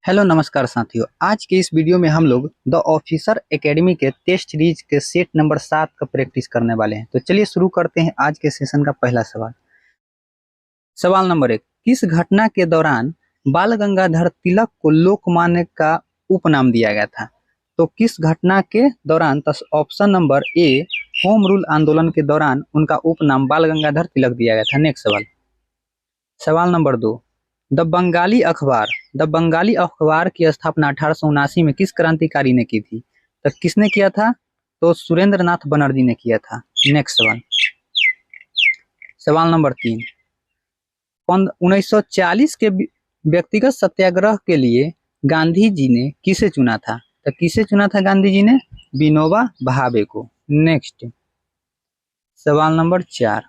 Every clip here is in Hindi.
हेलो नमस्कार साथियों। आज के इस वीडियो में हम लोग द ऑफिसर एकेडमी के टेस्ट सीरीज के सेट नंबर 7 का प्रैक्टिस करने वाले हैं। तो चलिए शुरू करते हैं आज के सेशन का पहला सवाल। सवाल नंबर 1, किस घटना के दौरान बाल गंगाधर तिलक को लोकमान्य का उपनाम दिया गया था? तो किस घटना के दौरान? तो option number A, home rule आंदोलन के दौरान उनका उपनाम बाल गंगाधर तिलक दिया गया था। नेक्स्ट सवाल। सवाल नंबर 2, द बंगाली अखबार की स्थापना 1879 में किस क्रांतिकारी ने की थी? तो किसने किया था? तो सुरेंद्र नाथ बनर्जी ने किया था। नेक्स्ट सवाल। सवाल नंबर 3, 1940 के व्यक्तिगत सत्याग्रह के लिए गांधी जी ने किसे चुना था? तो किसे चुना था गांधी जी ने? विनोबा भावे को। नेक्स्ट सवाल नंबर 4,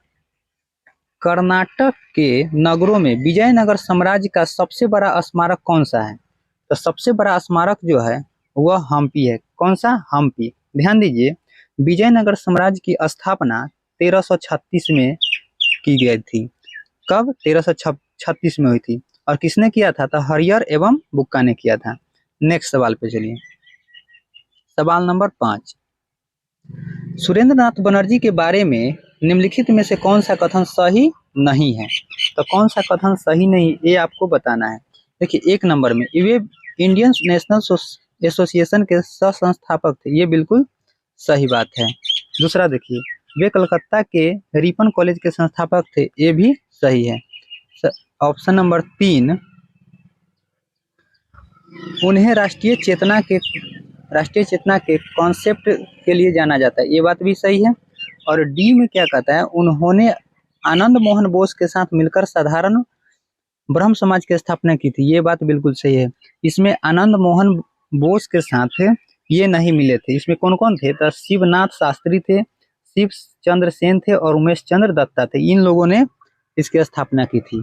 कर्नाटक के नगरों में विजयनगर साम्राज्य का सबसे बड़ा स्मारक कौन सा है? तो सबसे बड़ा स्मारक जो है वह हम्पी है। कौन सा? हम्पी। ध्यान दीजिए, विजयनगर साम्राज्य की स्थापना 1336 में की गई थी। कब? 1336 में हुई थी। और किसने किया था? तो हरियर एवं बुक्का ने किया था। नेक्स्ट सवाल पे चलिए। सवाल नंबर 5, सुरेंद्र नाथ बनर्जी के बारे में निम्नलिखित में से कौन सा कथन सही नहीं है? तो कौन सा कथन सही नहीं, ये आपको बताना है। देखिए, एक नंबर में वे इंडियन नेशनल एसोसिएशन के सह संस्थापक थे, ये बिल्कुल सही बात है। दूसरा देखिए, वे कलकत्ता के रिपन कॉलेज के संस्थापक थे, ये भी सही है। ऑप्शन नंबर 3, उन्हें राष्ट्रीय चेतना के कॉन्सेप्ट के लिए जाना जाता है, ये बात भी सही है। और डी में क्या कहता है? उन्होंने आनंद मोहन बोस के साथ मिलकर साधारण ब्रह्म समाज की स्थापना की थी, ये बात बिल्कुल सही है। इसमें आनंद मोहन बोस के साथ ये नहीं मिले थे। इसमें कौन कौन थे? तो शिवनाथ शास्त्री थे, शिव चंद्र सेन थे और उमेश चंद्र दत्ता थे। इन लोगों ने इसकी स्थापना की थी।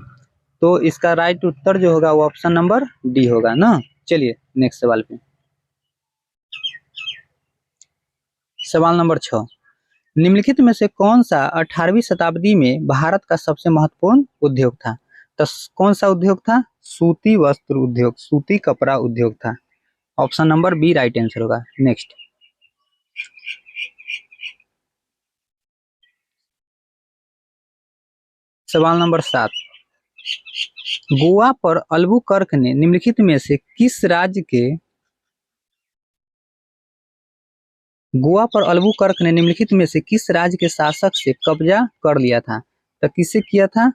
तो इसका राइट उत्तर जो होगा वो ऑप्शन नंबर डी होगा ना। चलिए नेक्स्ट सवाल पे। सवाल नंबर 6, निम्नलिखित में से कौन सा 18वीं शताब्दी में भारत का सबसे महत्वपूर्ण उद्योग था? तो कौन सा उद्योग था? सूती वस्त्र उद्योग, सूती कपड़ा उद्योग था। Option number B right answer होगा। नेक्स्ट सवाल नंबर 7, गोवा पर अल्बुकर्क ने निम्नलिखित में से किस राज्य के शासक से कब्जा कर लिया था? तो किससे किया था?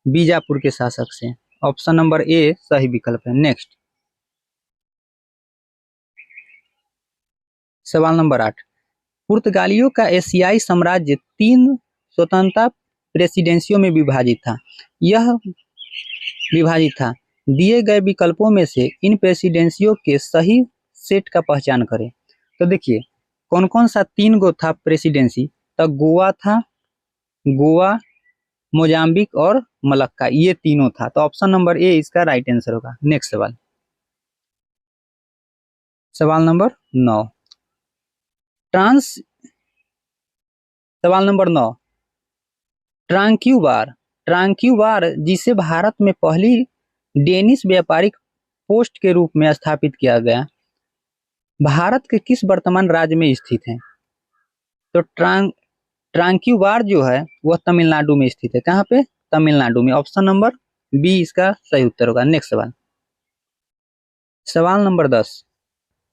बीजापुर के शासक से। ऑप्शन नंबर ए सही विकल्प है। नेक्स्ट सवाल नंबर 8, पुर्तगालियों का एशियाई साम्राज्य 3 स्वतंत्रता प्रेसिडेंसियों में विभाजित था। दिए गए विकल्पों में से इन प्रेसिडेंसियों के सही सेट का पहचान करें। तो देखिए, कौन कौन सा 3 गो था प्रेसिडेंसी? तो गोवा था, गोवा, मोजाम्बिक और मलक्का, ये तीनों था। तो ऑप्शन नंबर ए इसका राइट आंसर होगा। नेक्स्ट सवाल नंबर 9, सवाल नंबर 9, ट्रांक्यूबार जिसे भारत में पहली डेनिश व्यापारिक पोस्ट के रूप में स्थापित किया गया, भारत के किस वर्तमान राज्य में स्थित है? तो ट्रांक्यूबार जो है वह तमिलनाडु में स्थित है। कहाँ पे? तमिलनाडु में। ऑप्शन नंबर बी इसका सही उत्तर होगा। नेक्स्ट सवाल नंबर 10,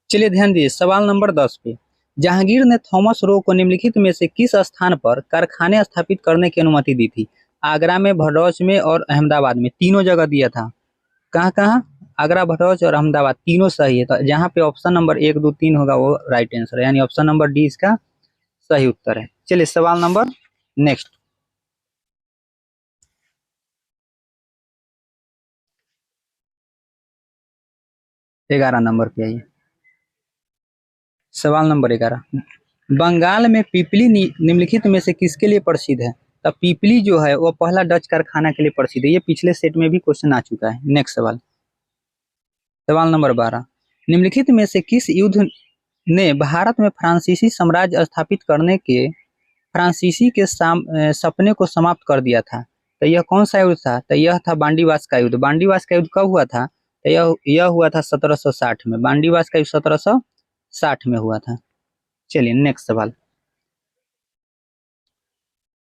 चलिए ध्यान दीजिए। सवाल नंबर 10 पे, जहांगीर ने थॉमस रो को निम्नलिखित में से किस स्थान पर कारखाने स्थापित करने की अनुमति दी थी? आगरा में, भड़ौच में और अहमदाबाद में, तीनों जगह दिया था। कहाँ कहाँ? आगरा, भड़ौच और अहमदाबाद, तीनों सही है। तो जहाँ पे ऑप्शन नंबर 1, 2, 3 होगा वो राइट आंसर है, यानी ऑप्शन नंबर डी इसका सही उत्तर है। चलिए सवाल नंबर नेक्स्ट 11 नंबर पे आइए। सवाल नंबर 11, बंगाल में पीपली निम्नलिखित में से किसके लिए प्रसिद्ध है? तो पीपली जो है वो पहला डच कारखाना के लिए प्रसिद्ध है। ये पिछले सेट में भी क्वेश्चन आ चुका है। नेक्स्ट सवाल नंबर 12, निम्नलिखित में से किस युद्ध ने भारत में फ्रांसीसी साम्राज्य स्थापित करने के फ्रांसीसी के सपने को समाप्त कर दिया था? तो यह कौन सा युद्ध था? तो यह था बांडीवास का युद्ध। बांडीवास का युद्ध कब हुआ था? तो यह हुआ था 1760 में। बांडीवास का 1760 में हुआ था। चलिए नेक्स्ट सवाल,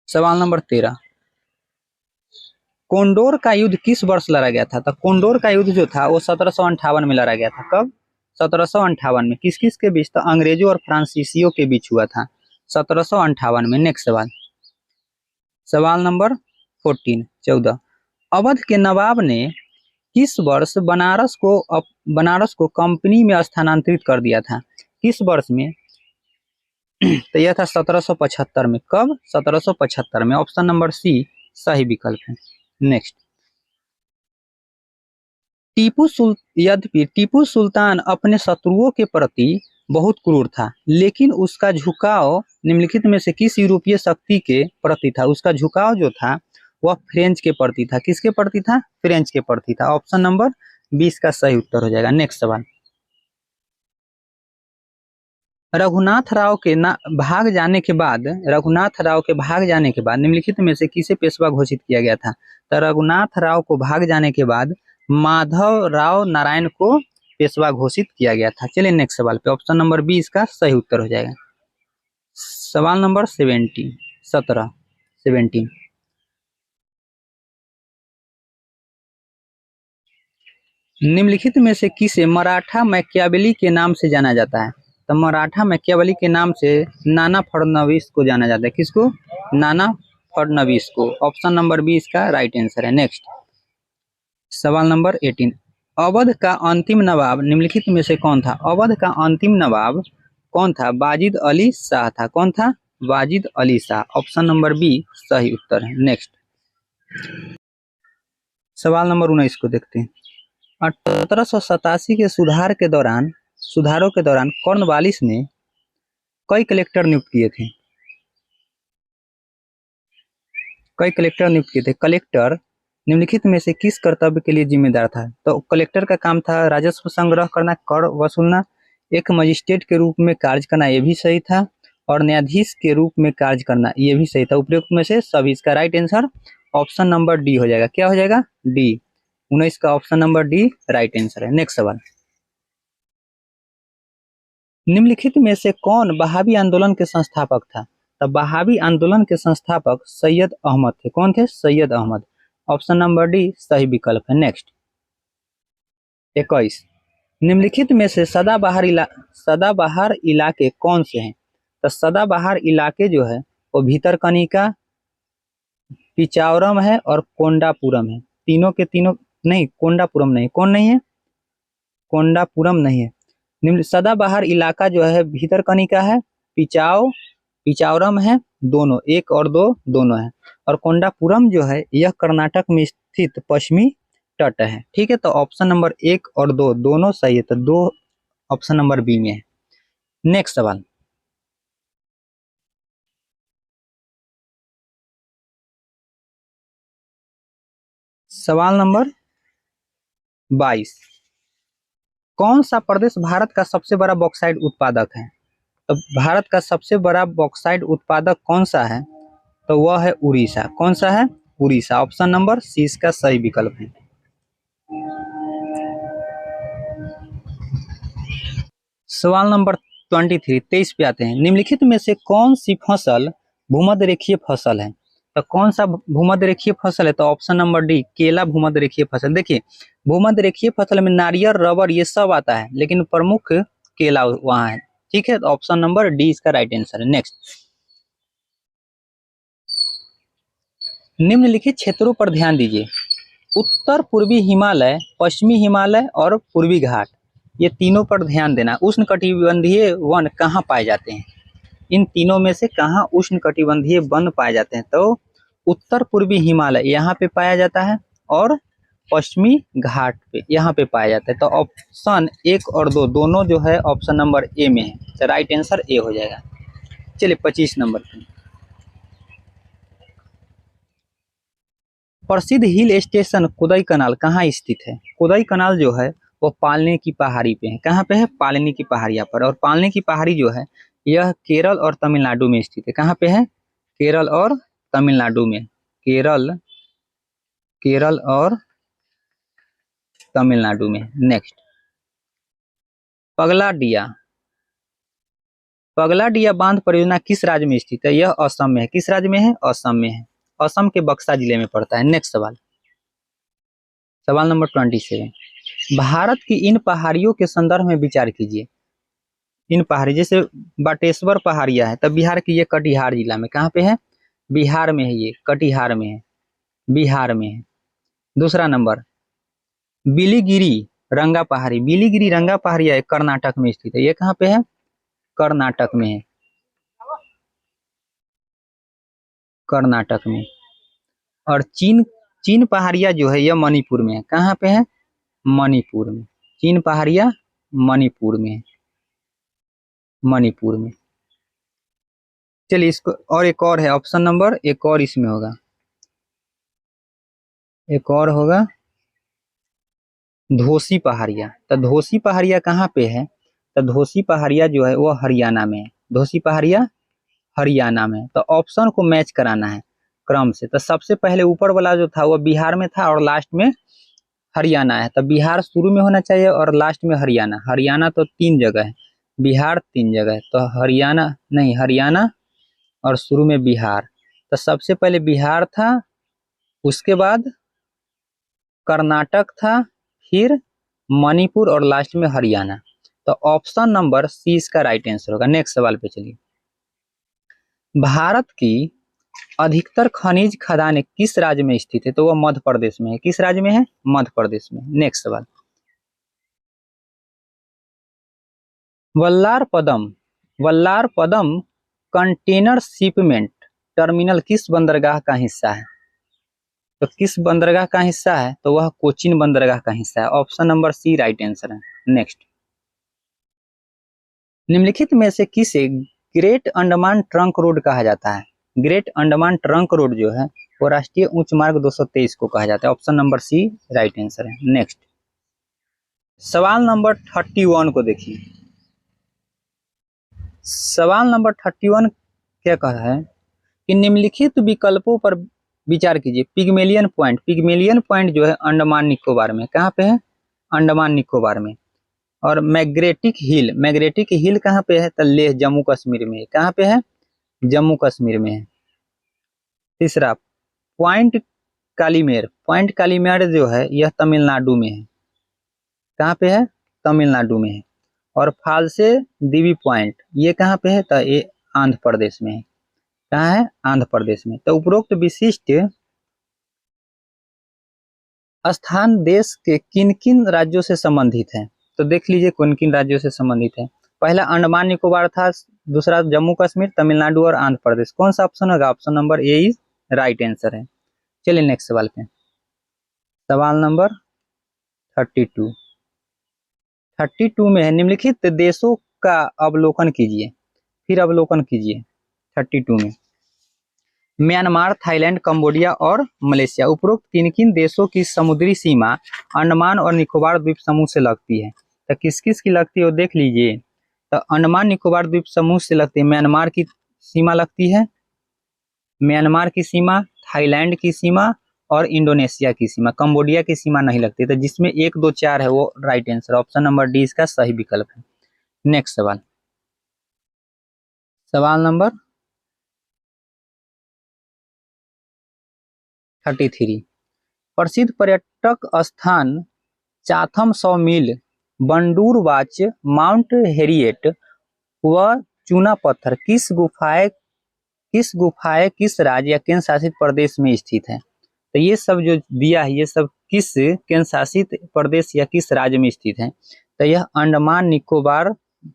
सवाल नंबर 13, कोंडोर का युद्ध किस वर्ष लड़ा गया था? तो कोंडोर का युद्ध जो था वो 1758 में लड़ा गया था। कब? 1758 में। किस किस के बीच? तो अंग्रेजों और फ्रांसीसियों के बीच हुआ था 1758 में। नेक्स्ट सवाल, सवाल नंबर 14 अवध के नवाब ने किस वर्ष बनारस को कंपनी में स्थानांतरित कर दिया था? किस वर्ष में? तो यह था 1775 में। कब? 1775 में। ऑप्शन नंबर सी सही विकल्प है। नेक्स्ट, यद्यपि टीपू सुल्तान अपने शत्रुओं के प्रति बहुत क्रूर था, लेकिन उसका झुकाव निम्नलिखित में से किस यूरोपीय शक्ति के प्रति था? उसका झुकाव जो था वह फ्रेंच के प्रति था। किसके प्रति था? फ्रेंच के प्रति था। ऑप्शन नंबर 20 का सही उत्तर हो जाएगा। नेक्स्ट सवाल, रघुनाथ राव के भाग जाने के बाद निम्नलिखित में से किसे पेशवा घोषित किया गया था? तो रघुनाथ राव को भाग जाने के बाद माधव राव नारायण को पेशवा घोषित किया गया था। चलिए नेक्स्ट सवाल पे, ऑप्शन नंबर 20 का सही उत्तर हो जाएगा। सवाल नंबर 17 निम्नलिखित में से किसे मराठा मैकियावेली के नाम से जाना जाता है? तो मराठा मैकियावेली के नाम से नाना फडणवीस को जाना जाता है। किसको? नाना फडणवीस को। ऑप्शन नंबर 20 का राइट आंसर है। नेक्स्ट, सवाल नंबर 18 अवध का अंतिम नवाब निम्नलिखित में से कौन था? अवध का अंतिम नवाब कौन था? वाजिद अली शाह था। कौन था? Wajid Ali Shah. Option number B सही उत्तर है। नेक्स्ट, सवाल नंबर 19 को देखते हैं। 1887 के सुधारों के दौरान कॉर्नवालिस ने कई कलेक्टर नियुक्त किए थे। कलेक्टर निम्नलिखित में से किस कर्तव्य के लिए जिम्मेदार था? तो कलेक्टर का काम था राजस्व संग्रह करना, कर वसूलना, एक मजिस्ट्रेट के रूप में कार्य करना, ये भी सही था, और न्यायाधीश के रूप में कार्य करना, ये भी सही था। उपयुक्त में से सभी। इसका right answer option number D हो जाएगा। क्या हो जाएगा? डी। 19 का option number D right answer है। नेक्स्ट सवाल, निम्नलिखित में से कौन बहावी आंदोलन के संस्थापक था? तब बहावी आंदोलन के संस्थापक सैयद अहमद थे। कौन थे? Syed Ahmad. Option number D सही विकल्प है। नेक्स्ट, 21 निम्नलिखित में से सदाबहार इलाके कौन से हैं? तो सदाबहार इलाके जो है वो भीतरकनिका, पिचावरम है और कोंडापुरम है। तीनों के तीनों नहीं, कोंडापुरम नहीं। कौन नहीं है? कोंडापुरम नहीं है। निम्न सदाबहार इलाका जो है भीतरकनिका है, पिचावरम है, दोनों, एक और दो दोनों है, और कोंडापुरम जो है यह कर्नाटक में स्थित पश्चिमी तट है। ठीक है, तो ऑप्शन नंबर 1 और 2 दोनों सही है, तो 2 ऑप्शन नंबर बी में है। नेक्स्ट सवाल, सवाल नंबर 22 कौन सा प्रदेश भारत का सबसे बड़ा बॉक्साइट उत्पादक है? तो भारत का सबसे बड़ा बॉक्साइट उत्पादक कौन सा है? तो वह है उड़ीसा। कौन सा है? उड़ीसा। ऑप्शन नंबर सी इसका सही विकल्प है। सवाल नंबर 23 पे आते हैं। निम्नलिखित में से कौन सी फसल भूमध्य रेखीय फसल है? तो कौन सा भूमध्य रेखीय फसल है? तो ऑप्शन नंबर डी केला भूमध्य रेखीय फसल। देखिए, भूमध्य रेखीय फसल में नारियल, रबर ये सब आता है, लेकिन प्रमुख केला वहां है। ठीक है, तो ऑप्शन नंबर डी इसका राइट आंसर है। नेक्स्ट, निम्नलिखित क्षेत्रों पर ध्यान दीजिए। उत्तर पूर्वी हिमालय, पश्चिमी हिमालय और पूर्वी घाट, ये तीनों पर ध्यान देना। उष्णकटिबंधीय वन कहाँ पाए जाते हैं? इन तीनों में से कहाँ उष्णकटिबंधीय वन पाए जाते हैं? तो उत्तर पूर्वी हिमालय यहाँ पे पाया जाता है, और पश्चिमी घाट पे यहाँ पे पाया जाता है। तो ऑप्शन 1 और 2 दोनों जो है ऑप्शन नंबर ए में है, तो राइट आंसर ए हो जाएगा। चलिए 25 नंबर पे, प्रसिद्ध हिल स्टेशन कोदई कनाल कहाँ स्थित है? कोदई कनाल जो है वो पालने की पहाड़ी पे है। कहाँ पे है? पालने की पहाड़िया पर। और पालने की पहाड़ी जो है यह केरल और तमिलनाडु में स्थित है। कहाँ पे है? केरल और तमिलनाडु में। केरल और तमिलनाडु में। नेक्स्ट, पगलाडिया। पगलाडिया बांध परियोजना किस राज्य में स्थित है? यह असम में है। किस राज्य में है? असम में है। असम के बक्सा जिले में पड़ता है। नेक्स्ट सवाल, सवाल नंबर 27, भारत की इन पहाड़ियों के संदर्भ में विचार कीजिए। इन पहाड़ी, जैसे बाटेश्वर पहाड़िया है, तब बिहार की ये कटिहार जिला में, कहाँ पे है? बिहार में है, ये कटिहार में है, बिहार में है। दूसरा नंबर, बिलीगिरी रंगा पहाड़ी। बिलीगिरी रंगा पहाड़िया कर्नाटक में स्थित है। ये कहाँ पे है? कर्नाटक में है, कर्नाटक में। और चीन, चीन पहाड़िया जो है यह मणिपुर में है। कहाँ पे है? मणिपुर में। चीन पहाड़िया मणिपुर में है, मणिपुर में। चलिए इसको, और एक और है ऑप्शन नंबर, एक और इसमें होगा, एक और होगा धोसी पहाड़िया। तो धोसी पहाड़िया कहाँ पे है? तो धोसी पहाड़िया जो है वो हरियाणा में है। धोसी पहाड़िया हरियाणा में। तो ऑप्शन को मैच कराना है क्रम से। तो सबसे पहले ऊपर वाला जो था वो बिहार में था और लास्ट में हरियाणा है। तो बिहार शुरू में होना चाहिए और लास्ट में हरियाणा। हरियाणा तो 3 जगह है, बिहार 3 जगह है, तो हरियाणा नहीं, हरियाणा और शुरू में बिहार। तो सबसे पहले बिहार था, उसके बाद कर्नाटक था, फिर मणिपुर और लास्ट में हरियाणा। तो ऑप्शन नंबर सी इसका राइट आंसर होगा। नेक्स्ट सवाल पे चलिए, भारत की अधिकतर खनिज खदानें किस राज्य में स्थित है? तो वह मध्य प्रदेश में है। किस राज्य में है? मध्य प्रदेश में। नेक्स्ट सवाल, वल्लारपदम, वल्लारपदम कंटेनर शिपमेंट टर्मिनल किस बंदरगाह का हिस्सा है? तो किस बंदरगाह का हिस्सा है? तो वह कोचीन बंदरगाह का हिस्सा है। Option number C right answer है। नेक्स्ट, निम्नलिखित में से किसे ग्रेट अंडमान ट्रंक रोड कहा जाता है? ग्रेट अंडमान ट्रंक रोड जो है वो राष्ट्रीय उच्च मार्ग 223 को कहा जाता है। Option number C right answer है। नेक्स्ट, सवाल नंबर 31 को देखिए। सवाल नंबर 31 क्या कहा है कि निम्नलिखित विकल्पों पर विचार कीजिए। पिग्मेलियन पॉइंट, पिग्मेलियन पॉइंट जो है अंडमान निकोबार में। कहाँ पे है? अंडमान निकोबार में। और मैग्नेटिक हिल, मैग्नेटिक हिल कहाँ पे है? तो लेह जम्मू कश्मीर में। कहाँ पे है? जम्मू कश्मीर में है। तीसरा, पॉइंट कालीमेर, पॉइंट कालीमेर जो है यह तमिलनाडु में है। कहाँ पे है? तमिलनाडु में है। और फालसे दिवी पॉइंट ये कहाँ पे है? तो ये आंध्र प्रदेश में है। कहाँ है? आंध्र प्रदेश में। तो उपरोक्त विशिष्ट स्थान देश के किन किन राज्यों से संबंधित है? तो देख लीजिए किन किन राज्यों से संबंधित है। पहला अंडमान निकोबार था, दूसरा जम्मू कश्मीर, तमिलनाडु और आंध्र प्रदेश। कौन सा ऑप्शन होगा? Option number A is right answer है। चलिए नेक्स्ट सवाल पे, सवाल नंबर 32। 32 में है, निम्नलिखित देशों का अवलोकन कीजिए। फिर अवलोकन कीजिए 32 में, म्यांमार, थाईलैंड, कंबोडिया और मलेशिया। उपरोक्त किन किन देशों की समुद्री सीमा अंडमान और निकोबार द्वीप समूह से लगती है? तो किस किस की लगती है वो देख लीजिए। तो अंडमान निकोबार द्वीप समूह से लगती है, म्यांमार की सीमा लगती है, म्यांमार की सीमा, थाईलैंड की सीमा और इंडोनेशिया की सीमा। कंबोडिया की सीमा नहीं लगती। तो जिसमें 1, 2, 4 है वो right answer, option number D इसका सही विकल्प है। नेक्स्ट सवाल, सवाल नंबर 33। प्रसिद्ध पर्यटक स्थान चाथम सौ मील, बंडूर वाच, माउंट हेरिएट व चूना पत्थर किस गुफाएं किस राज्य या केंद्र शासित प्रदेश में स्थित है? तो ये सब जो दिया है ये सब किस केंद्र शासित प्रदेश या किस राज्य में स्थित है? तो यह अंडमान निकोबार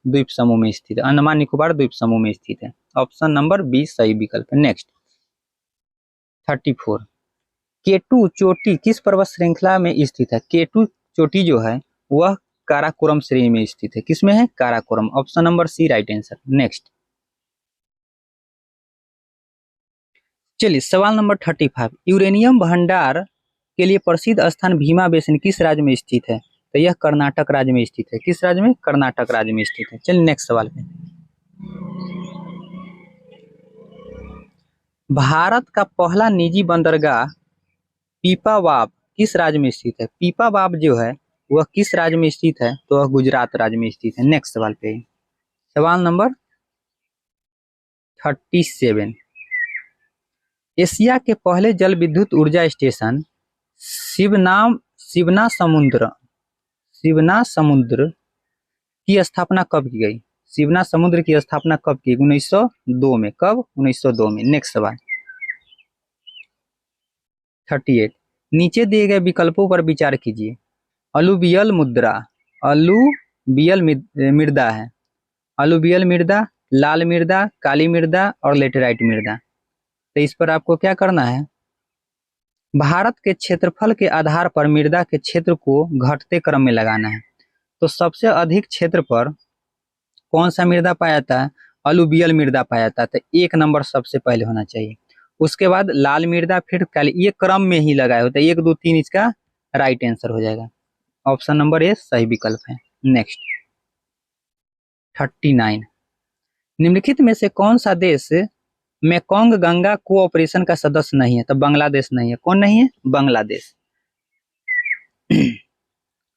द्वीप समूह में स्थित है। अंडमान निकोबार द्वीप समूह में स्थित है। ऑप्शन नंबर बी सही विकल्प है। नेक्स्ट 34, केटू चोटी किस पर्वत श्रृंखला में स्थित है? केटू चोटी जो है वह काराकोरम श्रेणी में स्थित है। किसमें है? Karakoram. Option number C right answer. Next, चलिए सवाल नंबर 35, यूरेनियम भंडार के लिए प्रसिद्ध स्थान भीमा बेसिन किस राज्य में स्थित है? तो यह कर्नाटक राज्य में स्थित है। किस राज्य में? कर्नाटक राज्य में स्थित है। चलिए नेक्स्ट सवाल पे, भारत का पहला निजी बंदरगाह पीपावाव किस राज्य में स्थित है? पीपावाव जो है वह किस राज्य में स्थित है? तो वह गुजरात राज्य में स्थित है। नेक्स्ट सवाल पे, सवाल नंबर 37। एशिया के पहले जल विद्युत ऊर्जा स्टेशन शिवना समुद्र की स्थापना कब की गई? शिवना समुद्र की स्थापना कब की? 1902 में। कब? 1902 में। नेक्स्ट सवाल 38। नीचे दिए गए विकल्पों पर विचार कीजिए। अलुवियल मृदा है। अलुवियल मृदा, लाल मृदा, काली मृदा और लेटेराइट मृदा। तो इस पर आपको क्या करना है? भारत के क्षेत्रफल के आधार पर मृदा के क्षेत्र को घटते क्रम में लगाना है। तो सबसे अधिक क्षेत्र पर कौन सा मृदा पाया जाता है? अलुवियल मृदा पाया जाता है। तो 1 नंबर सबसे पहले होना चाहिए, उसके बाद लाल मृदा, फिर काली। ये क्रम में ही लगाए होते हैं, 1 2 3 इसका राइट आंसर हो जाएगा। ऑप्शन नंबर ए सही विकल्प है। नेक्स्ट 39। निम्नलिखित में से कौन सा देश मेकोंग गंगा कोऑपरेशन का सदस्य नहीं है? तो बांग्लादेश नहीं है। कौन नहीं है? बांग्लादेश।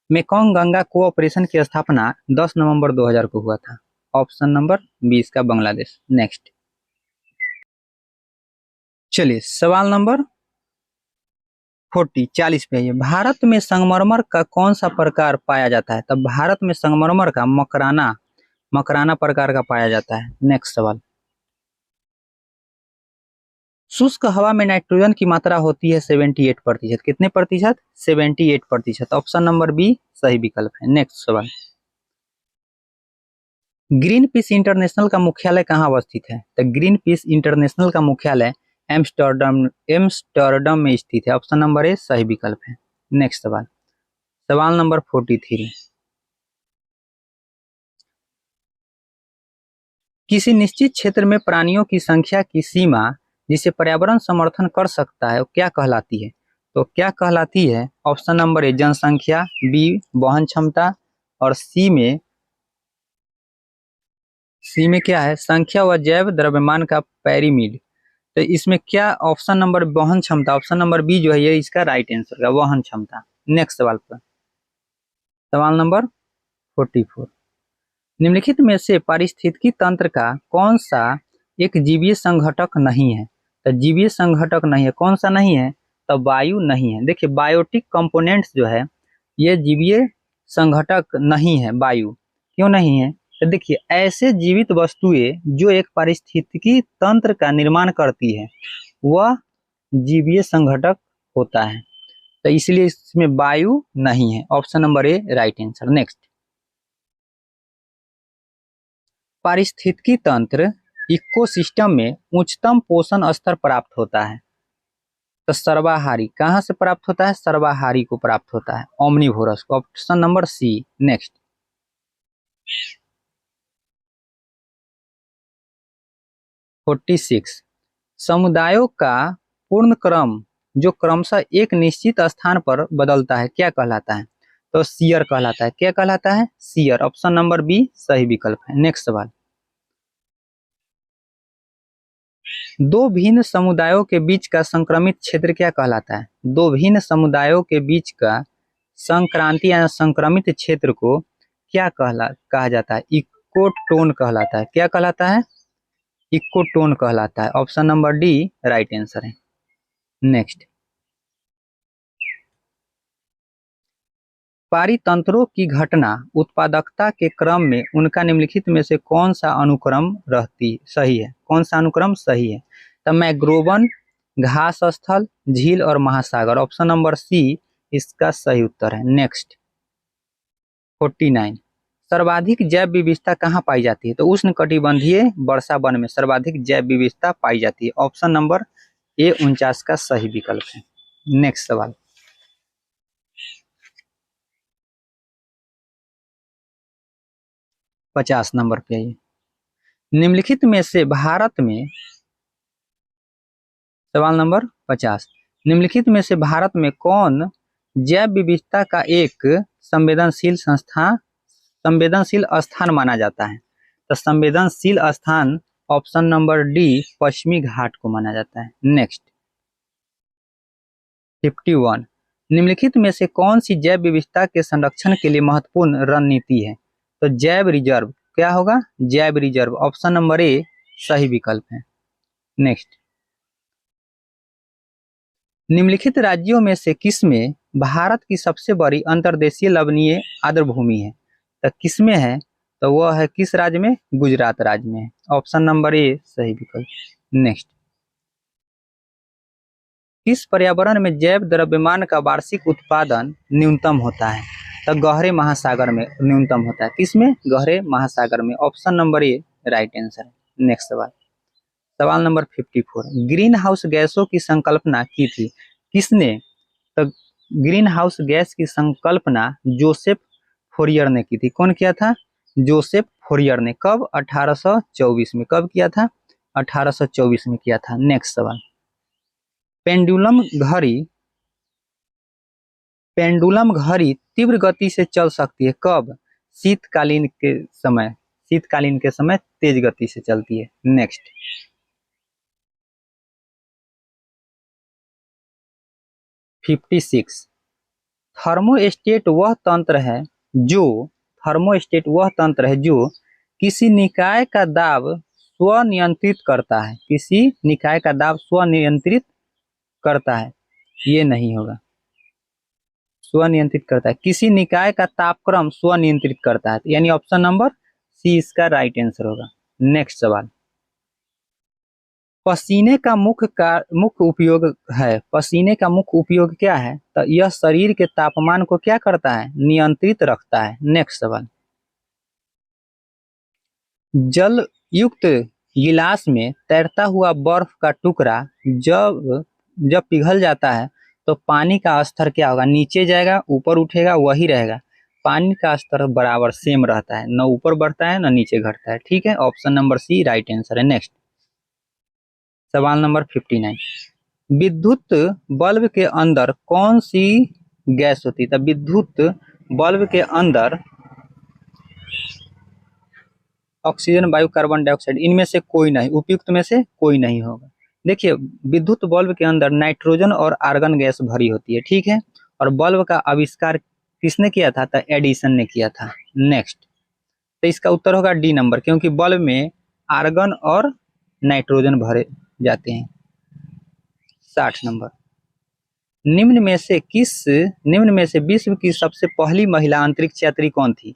मेकोंग गंगा कोऑपरेशन की स्थापना 10 नवंबर 2000 को हुआ था। ऑप्शन नंबर 20 का बांग्लादेश। नेक्स्ट चलिए सवाल नंबर 40 पे है। भारत में संगमरमर का कौन सा प्रकार पाया जाता है? तब भारत में संगमरमर का मकराना प्रकार का पाया जाता है। नेक्स्ट सवाल, शुष्क हवा में नाइट्रोजन की मात्रा होती है 78%। कितने प्रतिशत? 78%। ऑप्शन नंबर बी सही विकल्प है। नेक्स्ट सवाल, ग्रीन पीस इंटरनेशनल का मुख्यालय कहाँ अवस्थित है? तो ग्रीन पीस इंटरनेशनल का मुख्यालय एम्स्टर्डम में स्थित है। ऑप्शन नंबर ए सही विकल्प है। नेक्स्ट सवाल, सवाल नंबर 43। किसी निश्चित क्षेत्र में प्राणियों की संख्या की सीमा जिसे पर्यावरण समर्थन कर सकता है वो क्या कहलाती है? तो क्या कहलाती है? ऑप्शन नंबर ए जनसंख्या, बी वहन क्षमता और सी में क्या है? संख्या व जैव द्रव्यमान का पैरामीड। तो इसमें क्या? ऑप्शन नंबर वहन क्षमता, ऑप्शन नंबर बी जो है ये इसका राइट आंसर है, वहन क्षमता। नेक्स्ट सवाल पर, सवाल नंबर 44। निम्नलिखित में से पारिस्थितिकी तंत्र का कौन सा एक जीवीय संघटक नहीं है? तो जीवीय संघटक नहीं है, कौन सा नहीं है? तो वायु नहीं है। देखिए बायोटिक कंपोनेंट्स जो है ये जीवीय संघटक नहीं है। वायु क्यों नहीं है? तो देखिए ऐसे जीवित वस्तुएं जो एक पारिस्थितिकी तंत्र का निर्माण करती है वह जीवीय संघटक होता है, तो इसलिए इसमें वायु नहीं है। Option number A right answer. Next, पारिस्थितिकी तंत्र इकोसिस्टम में उच्चतम पोषण स्तर प्राप्त होता है। तो सर्वाहारी कहाँ से प्राप्त होता है? सर्वाहारी को प्राप्त होता है, ओमनीवोरस को। Option number C. नेक्स्ट 46। समुदायों का पूर्ण क्रम जो क्रमशः एक निश्चित स्थान पर बदलता है क्या कहलाता है? तो शियर कहलाता है। क्या कहलाता है? शियर। ऑप्शन नंबर बी सही विकल्प है। नेक्स्ट सवाल, दो भिन्न समुदायों के बीच का संक्रमित क्षेत्र क्या कहलाता है? दो भिन्न समुदायों के बीच का संक्रांति या संक्रमित क्षेत्र को क्या कहा जाता है? इकोटोन कहलाता है। क्या कहलाता है? इकोटोन कहलाता है। Option number D right answer है। नेक्स्ट, पारितंत्रों की घटना उत्पादकता के क्रम में उनका निम्नलिखित में से कौन सा अनुक्रम सही है? कौन सा अनुक्रम सही है? तो मैंग्रोवन, घास स्थल, झील और महासागर। ऑप्शन नंबर सी इसका सही उत्तर है। नेक्स्ट 49। सर्वाधिक जैव विविधता कहाँ पाई जाती है? तो उष्ण कटिबंधीय वर्षा वन में सर्वाधिक जैव विविधता पाई जाती है। ऑप्शन नंबर ए 49 का सही विकल्प है। नेक्स्ट सवाल, 50 नंबर पे आइए। निम्नलिखित में से भारत में, सवाल नंबर 50, निम्नलिखित में से भारत में कौन जैव विविधता का एक संवेदनशील स्थान माना जाता है? तो संवेदनशील स्थान ऑप्शन नंबर डी पश्चिमी घाट को माना जाता है। नेक्स्ट 51। निम्नलिखित में से कौन सी जैव विविधता के संरक्षण के लिए महत्वपूर्ण रणनीति है? तो जैव रिजर्व क्या होगा? जैव रिजर्व, ऑप्शन नंबर ए सही विकल्प है। नेक्स्ट, निम्नलिखित राज्यों में से किसमें भारत की सबसे बड़ी अंतर्देशीय लवणीय आर्द्रभूमि है? तो किसमें है? तो वह है किस राज्य में? गुजरात राज्य में है। ऑप्शन नंबर ए सही विकल्प। नेक्स्ट, किस पर्यावरण में जैव द्रव्यमान का वार्षिक उत्पादन न्यूनतम होता है? तो गहरे महासागर में न्यूनतम होता है। किसमें? गहरे महासागर में। Option number A right answer है। नेक्स्ट सवाल, सवाल नंबर 54, ग्रीन हाउस गैसों की संकल्पना की थी किसने? तो ग्रीन हाउस गैस की संकल्पना जोसेफ फोरियर ने की थी। कौन किया था? जोसेफ फोरियर ने। कब? 1824 में। कब किया था? 1824 में किया था। नेक्स्ट सवाल, पेंडुलम घड़ी तीव्र गति से चल सकती है कब? शीतकालीन के समय। शीतकालीन के समय तेज गति से चलती है। नेक्स्ट, (56) थर्मोस्टेट वह तंत्र है जो किसी निकाय का दाब स्वनियंत्रित करता है। किसी निकाय का दाब स्वनियंत्रित करता है, ये नहीं होगा। स्वनियंत्रित करता है, किसी निकाय का तापक्रम स्वनियंत्रित करता है, यानी ऑप्शन नंबर सी इसका राइट आंसर होगा। नेक्स्ट सवाल, पसीने का मुख्य उपयोग है। पसीने का मुख्य उपयोग क्या है? तो यह शरीर के तापमान को क्या करता है? नियंत्रित रखता है। नेक्स्ट सवाल, जल युक्त गिलास में तैरता हुआ बर्फ का टुकड़ा जब जब पिघल जाता है तो पानी का स्तर क्या होगा? नीचे जाएगा, ऊपर उठेगा, वही रहेगा। पानी का स्तर बराबर सेम रहता है, न ऊपर बढ़ता है न नीचे घटता है। ठीक है, option number C right answer है। नेक्स्ट, सवाल नंबर 59, विद्युत बल्ब के अंदर कौन सी गैस होती है? तो विद्युत बल्ब के अंदर ऑक्सीजन, वायु, कार्बन डाइऑक्साइड, इनमें से कोई नहीं, उपयुक्त में से कोई नहीं होगा। देखिए, विद्युत बल्ब के अंदर नाइट्रोजन और आर्गन गैस भरी होती है। ठीक है, और बल्ब का आविष्कार किसने किया था? तो एडिसन ने किया था। नेक्स्ट, तो इसका उत्तर होगा डी नंबर, क्योंकि बल्ब में आर्गन और नाइट्रोजन भरे जाते हैं। 60 नंबर, निम्न में से विश्व की सबसे पहली महिला अंतरिक्ष यात्री कौन थी?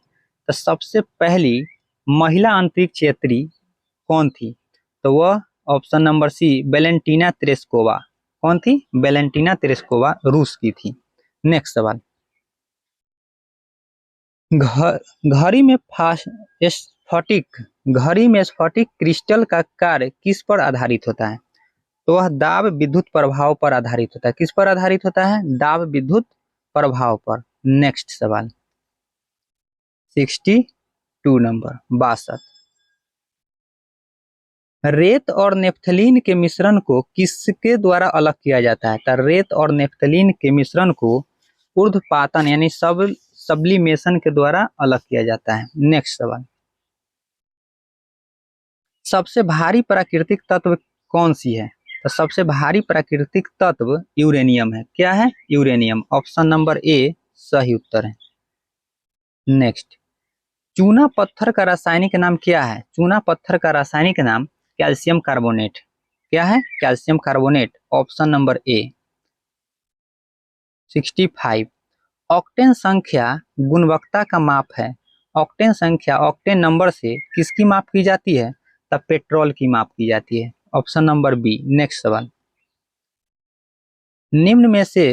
तो सबसे पहली महिला अंतरिक्ष यात्री कौन थी? तो वह option number C Valentina Tereshkova. कौन थी? वेलेंटीना तेरेस्कोवा रूस की थी। नेक्स्ट सवाल, घड़ी में स्फटिक क्रिस्टल का कार्य किस पर आधारित होता है? तो वह दाब विद्युत प्रभाव पर आधारित होता है। किस पर आधारित होता है? दाब विद्युत प्रभाव पर। नेक्स्ट सवाल, 62 नंबर, 62, रेत और नेफ्थलीन के मिश्रण को किसके द्वारा अलग किया जाता है? तो रेत और नेफ्थलीन के मिश्रण को ऊर्ध्वपातन यानी सब्लिमेशन के द्वारा अलग किया जाता है। नेक्स्ट सवाल, सबसे भारी प्राकृतिक तत्व कौन सी है? तो सबसे भारी प्राकृतिक तत्व यूरेनियम है। क्या है? यूरेनियम। ऑप्शन नंबर ए सही उत्तर है। नेक्स्ट, चूना पत्थर का रासायनिक नाम क्या है? चूना पत्थर का रासायनिक नाम कैल्शियम कार्बोनेट। क्या है? Calcium carbonate. Option number A. 65, octane संख्या गुणवत्ता का माप है। ऑक्टेन संख्या, ऑक्टेन नंबर से किसकी माप की जाती है? तब पेट्रोल की माप की जाती है। Option number B. नेक्स्ट सवाल, निम्न में से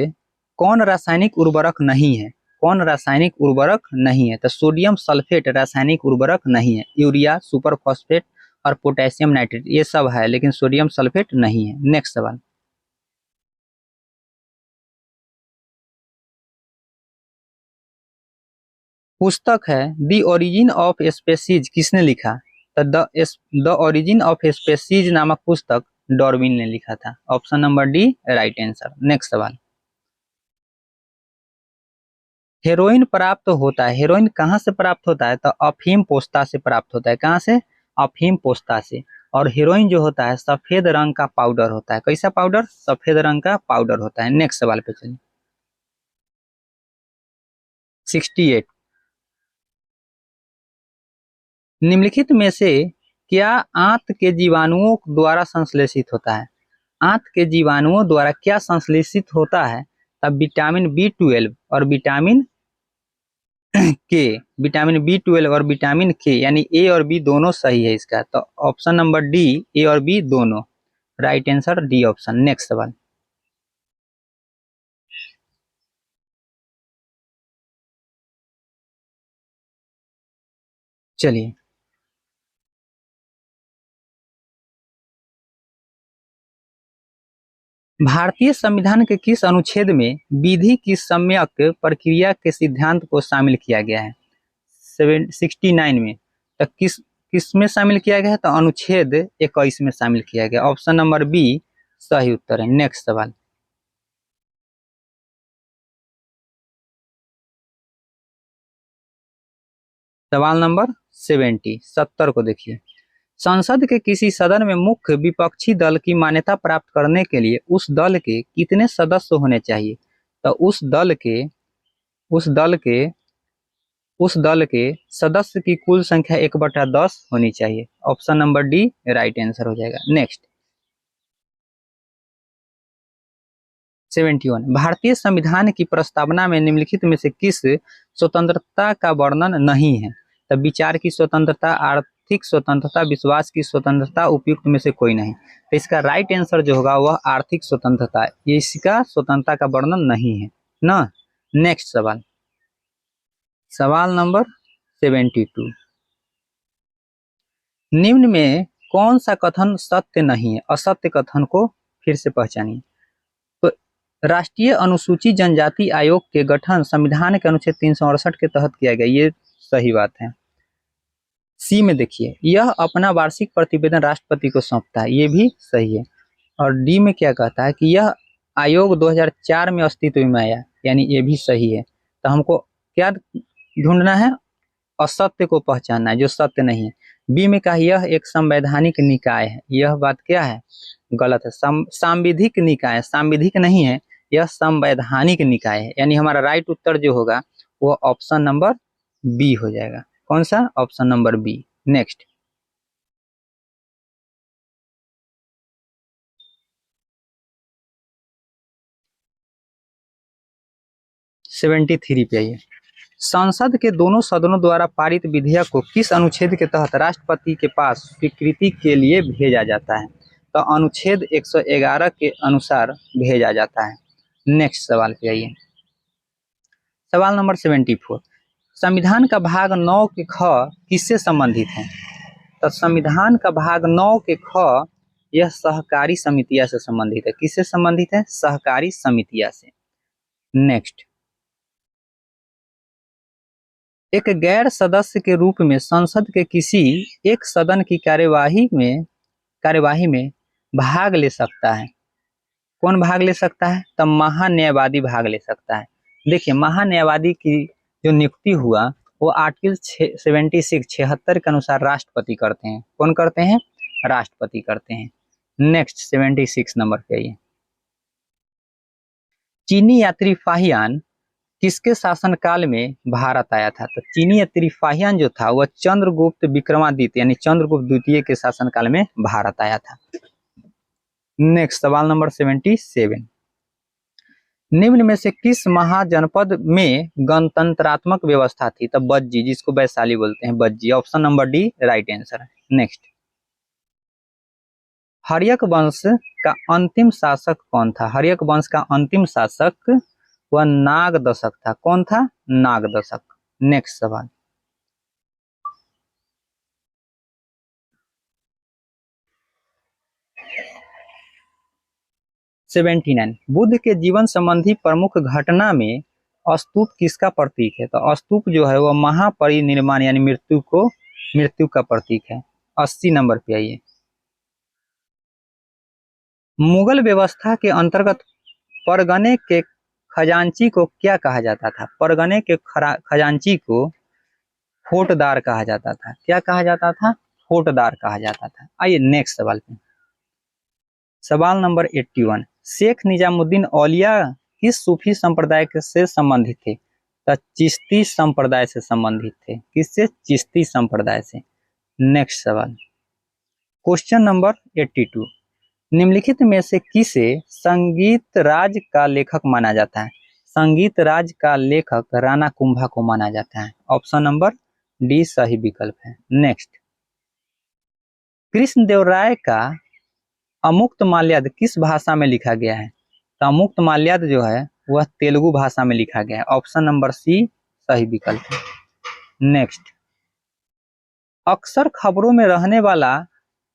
कौन रासायनिक उर्वरक नहीं है? कौन रासायनिक उर्वरक नहीं है? तो सोडियम सल्फेट रासायनिक उर्वरक नहीं है। यूरिया, सुपर फॉस्फेट और पोटेशियम नाइट्रेट ये सब है, लेकिन सोडियम सल्फेट नहीं है। नेक्स्ट सवाल, पुस्तक है द ओरिजिन ऑफ स्पेसीज किसने लिखा? तो द ओरिजिन ऑफ स्पेसीज नामक पुस्तक डार्विन ने लिखा था। Option number D right answer. Next सवाल, हेरोइन प्राप्त होता है, हेरोइन कहाँ से प्राप्त होता है? तो अफीम पोस्ता से प्राप्त होता है। कहाँ से? अफीम पोस्ता से। और हेरोइन जो होता है सफेद रंग का पाउडर होता है। कैसा पाउडर? सफेद रंग का पाउडर होता है। नेक्स्ट सवाल पे चलिए, 68। निम्नलिखित में से क्या आंत के जीवाणुओं द्वारा संश्लेषित होता है? आंत के जीवाणुओं द्वारा क्या संश्लेषित होता है? तब विटामिन B12 और विटामिन के, विटामिन B12 और विटामिन के, यानी ए और बी दोनों सही है इसका। तो ऑप्शन नंबर डी, ए और बी दोनों, right answer D option. Next सवाल। चलिए, भारतीय संविधान के किस अनुच्छेद में विधि की सम्यक प्रक्रिया के सिद्धांत को शामिल किया गया है? 69 में। तो किस में शामिल किया गया है? तो अनुच्छेद 21 में शामिल किया गया। ऑप्शन नंबर बी सही उत्तर है। नेक्स्ट सवाल। सवाल नंबर 70 को देखिए। संसद के किसी सदन में मुख्य विपक्षी दल की मान्यता प्राप्त करने के लिए उस दल के कितने सदस्य होने चाहिए? तो उस दल के सदस्य की कुल संख्या 1/10 होनी चाहिए। Option number D right answer हो जाएगा। नेक्स्ट 71। भारतीय संविधान की प्रस्तावना में निम्नलिखित में से किस स्वतंत्रता का वर्णन नहीं है? तब विचार की स्वतंत्रता, आर्थिक स्वतंत्रता, विश्वास की स्वतंत्रता, उपयुक्त में से कोई नहीं। तो इसका राइट आंसर जो होगा वह आर्थिक स्वतंत्रता है, ये इसका स्वतंत्रता का वर्णन नहीं है ना। नेक्स्ट सवाल, सवाल नंबर 72। निम्न में कौन सा कथन सत्य नहीं है? असत्य कथन को फिर से पहचानिए। तो राष्ट्रीय अनुसूचित जनजाति आयोग के गठन संविधान के अनुच्छेद 368 के तहत किया गया, ये सही बात है। सी में देखिए, यह अपना वार्षिक प्रतिवेदन राष्ट्रपति को सौंपता है, ये भी सही है। और डी में क्या कहता है कि यह आयोग 2004 में अस्तित्व में आया, यानी ये भी सही है। तो हमको क्या ढूंढना है? असत्य को पहचानना है, जो सत्य नहीं है। बी में कहा यह एक संवैधानिक निकाय है, यह बात क्या है? गलत है। सांविधिक निकाय, सांविधिक नहीं है, यह संवैधानिक निकाय है, यानी हमारा राइट उत्तर जो होगा वो ऑप्शन नंबर बी हो जाएगा। कौन सा? Option number B. नेक्स्ट 73 पे आइए। संसद के दोनों सदनों द्वारा पारित विधेयक को किस अनुच्छेद के तहत राष्ट्रपति के पास स्वीकृति के लिए भेजा जाता है? तो अनुच्छेद 111 के अनुसार भेजा जाता है। नेक्स्ट सवाल पे आइए। सवाल नंबर 74। संविधान का भाग 9 के ख किससे संबंधित है? तो संविधान का भाग 9 के ख यह सहकारी समितियां से संबंधित है। किससे संबंधित है? सहकारी समितियां से। नेक्स्ट, एक गैर सदस्य के रूप में संसद के किसी एक सदन की कार्यवाही में भाग ले सकता है। कौन भाग ले सकता है? तब महान्यायवादी भाग ले सकता है। देखिए, महान्यायवादी की जो नियुक्ति हुआ वो आर्टिकल 76 के अनुसार राष्ट्रपति करते हैं। कौन करते हैं? राष्ट्रपति करते हैं। नेक्स्ट 76 नंबर पे आइए। चीनी यात्री फाहियान किसके शासनकाल में भारत आया था? तो चीनी यात्री फाहियान जो था वह चंद्रगुप्त विक्रमादित्य यानी चंद्रगुप्त द्वितीय के शासनकाल में भारत आया था। नेक्स्ट सवाल नंबर 77। निम्न में से किस महाजनपद में गणतंत्रात्मक व्यवस्था थी? तो बज्जी, जिसको वैशाली बोलते हैं, बज्जी। Option number D right answer है। नेक्स्ट, हर्यक वंश का अंतिम शासक कौन था? हर्यक वंश का अंतिम शासक वह नागदशक था। कौन था? नागदशक। नेक्स्ट सवाल, बुद्ध के जीवन संबंधी प्रमुख घटना में स्तूप किसका प्रतीक है? तो स्तूप जो है वह महापरिनिर्वाण यानी मृत्यु का प्रतीक है। 80 नंबर पे आइए। मुगल व्यवस्था के अंतर्गत परगने के खजांची को क्या कहा जाता था? परगने के खजांची को फोटदार कहा जाता था। क्या कहा जाता था? फोटदार कहा जाता था। आइए नेक्स्ट सवाल पे। सवाल नंबर 81। शेख निजामुद्दीन औलिया किस सूफी संप्रदाय से संबंधित थे? तो चिश्ती संप्रदाय से संबंधित थे। किससे? चिश्ती संप्रदाय से। नेक्स्ट सवाल, क्वेश्चन नंबर 82, निम्नलिखित में से किसे संगीत राज का लेखक माना जाता है? संगीत राज का लेखक राणा कुंभा को माना जाता है। ऑप्शन नंबर डी सही विकल्प है। नेक्स्ट, कृष्णदेवराय का अमुक्तमाल्याद किस भाषा में लिखा गया है? तो अमुक्तमाल्याद जो है वह तेलुगु भाषा में लिखा गया है। ऑप्शन नंबर सी सही विकल्प है। नेक्स्ट, अक्सर खबरों में रहने वाला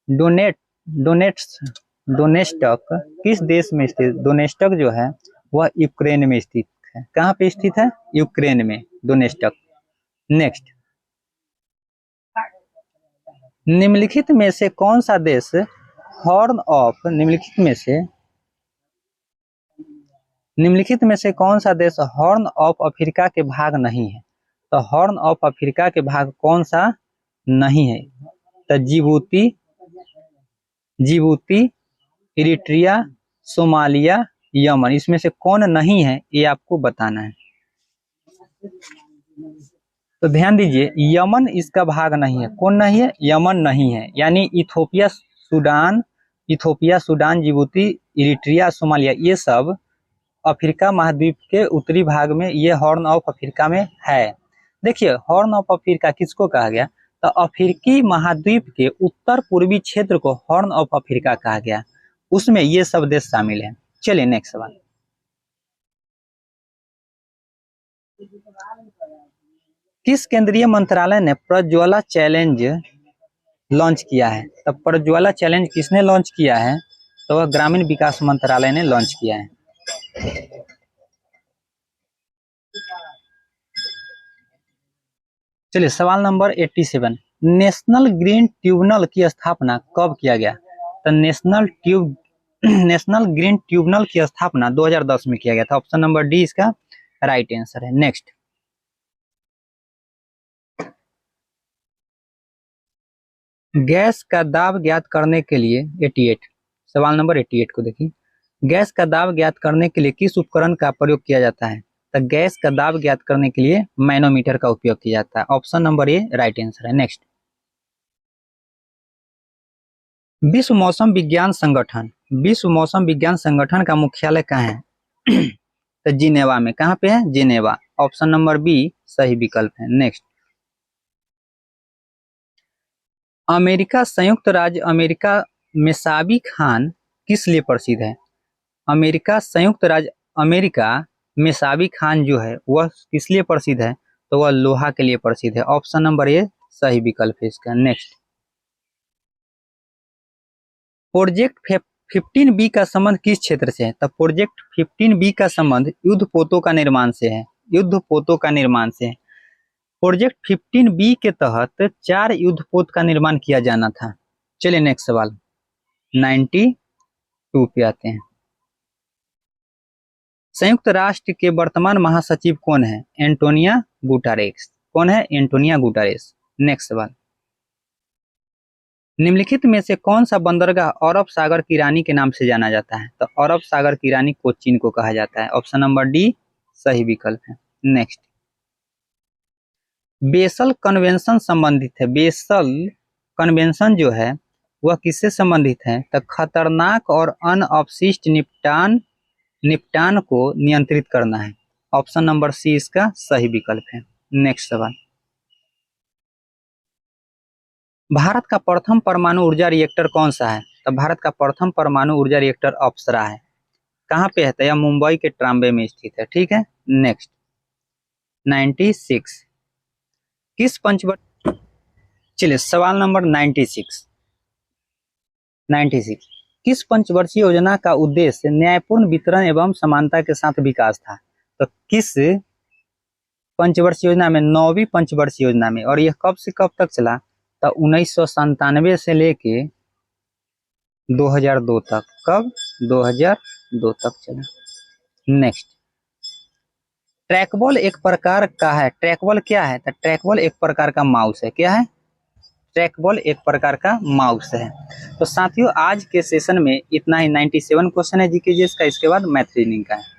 डोनेस्टक किस देश में स्थित? डोनेस्टक जो है वह यूक्रेन में स्थित है। कहाँ पे स्थित है? यूक्रेन में डोनेस्टक। नेक्स्ट, निम्नलिखित में से कौन सा देश हॉर्न ऑफ निम्नलिखित में से कौन सा देश हॉर्न ऑफ अफ्रीका के भाग नहीं है? तो हॉर्न ऑफ अफ्रीका के भाग कौन सा नहीं है? तो जिबूती, इरिट्रिया, सोमालिया, यमन, इसमें से कौन नहीं है ये आपको बताना है। तो ध्यान दीजिए, यमन इसका भाग नहीं है। कौन नहीं है? यमन नहीं है। यानी Ethiopia, Sudan, Djibouti, Eritrea, Somalia, ये सब अफ्रीका महाद्वीप के उत्तरी भाग में, ये हॉर्न ऑफ अफ्रीका में है। देखिए, हॉर्न ऑफ अफ्रीका किसको कहा गया? तो अफ्रीकी महाद्वीप के उत्तर पूर्वी क्षेत्र को हॉर्न ऑफ अफ्रीका कहा गया, उसमें ये सब देश शामिल है। चलिए नेक्स्ट सवाल, किस केंद्रीय मंत्रालय ने प्रज्वला चैलेंज लॉन्च किया है? तो प्रज्वला चैलेंज किसने लॉन्च किया है? तो वह ग्रामीण विकास मंत्रालय ने लॉन्च किया है। चलिए सवाल नंबर 87, नेशनल ग्रीन ट्रिब्यूनल की स्थापना कब किया गया? तो नेशनल ग्रीन ट्रिब्यूनल की स्थापना 2010 में किया गया था। ऑप्शन नंबर डी इसका राइट आंसर है। नेक्स्ट, गैस का दाब ज्ञात करने के लिए 88, सवाल नंबर 88 को देखिए, गैस का दाब ज्ञात करने के लिए किस उपकरण का प्रयोग किया जाता है? तो गैस का दाब ज्ञात करने के लिए मैनोमीटर का उपयोग किया जाता है। Option number A right answer है। नेक्स्ट, विश्व मौसम विज्ञान संगठन का मुख्यालय कहाँ है? तो जिनेवा में। कहाँ पे है? जिनेवा। ऑप्शन नंबर बी सही विकल्प है। नेक्स्ट, संयुक्त राज्य अमेरिका में साबिक खान किस लिए प्रसिद्ध है? संयुक्त राज्य अमेरिका में साबिक खान जो है वह किस लिए प्रसिद्ध है? तो वह लोहा के लिए प्रसिद्ध है। ऑप्शन नंबर ए सही विकल्प है इसका। नेक्स्ट, प्रोजेक्ट 15B का संबंध किस क्षेत्र से है? तो प्रोजेक्ट 15B का संबंध युद्धपोतों का निर्माण से है। प्रोजेक्ट 15B के तहत 4 युद्धपोत का निर्माण किया जाना था। चलिए नेक्स्ट सवाल 92 पे आते हैं। संयुक्त राष्ट्र के वर्तमान महासचिव कौन है? एंटोनिया गुटारेस। कौन है? एंटोनिया गुटारेस। नेक्स्ट सवाल, निम्नलिखित में से कौन सा बंदरगाह अरब सागर की रानी के नाम से जाना जाता है? तो अरब सागर की रानी कोचीन को कहा जाता है। ऑप्शन नंबर डी सही विकल्प है। नेक्स्ट, बेसल कन्वेंशन संबंधित है। बेसल कन्वेंशन जो है वह किससे संबंधित है? तो खतरनाक और अनअवशिष्ट निपटान को नियंत्रित करना है। ऑप्शन नंबर सी इसका सही विकल्प है। नेक्स्ट सवाल, भारत का प्रथम परमाणु ऊर्जा रिएक्टर कौन सा है? तो भारत का प्रथम परमाणु ऊर्जा रिएक्टर अप्सरा है। कहाँ पे है? तो यह मुंबई के ट्राम्बे में स्थित है। ठीक है। नेक्स्ट 96, चलिए सवाल नंबर 96, किस पंचवर्षीय योजना का उद्देश्य न्यायपूर्ण वितरण एवं समानता के साथ विकास था? तो किस पंचवर्षीय योजना में? 9वीं पंचवर्षीय योजना में। और यह कब से कब तक चला? तो 1997 से लेके 2002 तक। कब? 2002 तक चला। नेक्स्ट, ट्रैकबॉल एक प्रकार का है। ट्रैकबॉल क्या है? तो ट्रैकबॉल एक प्रकार का माउस है। क्या है? ट्रैकबॉल एक प्रकार का माउस है। तो साथियों आज के सेशन में इतना ही। 97 क्वेश्चन है जीके जीएस का, इसके बाद मैथ रीजनिंग का है।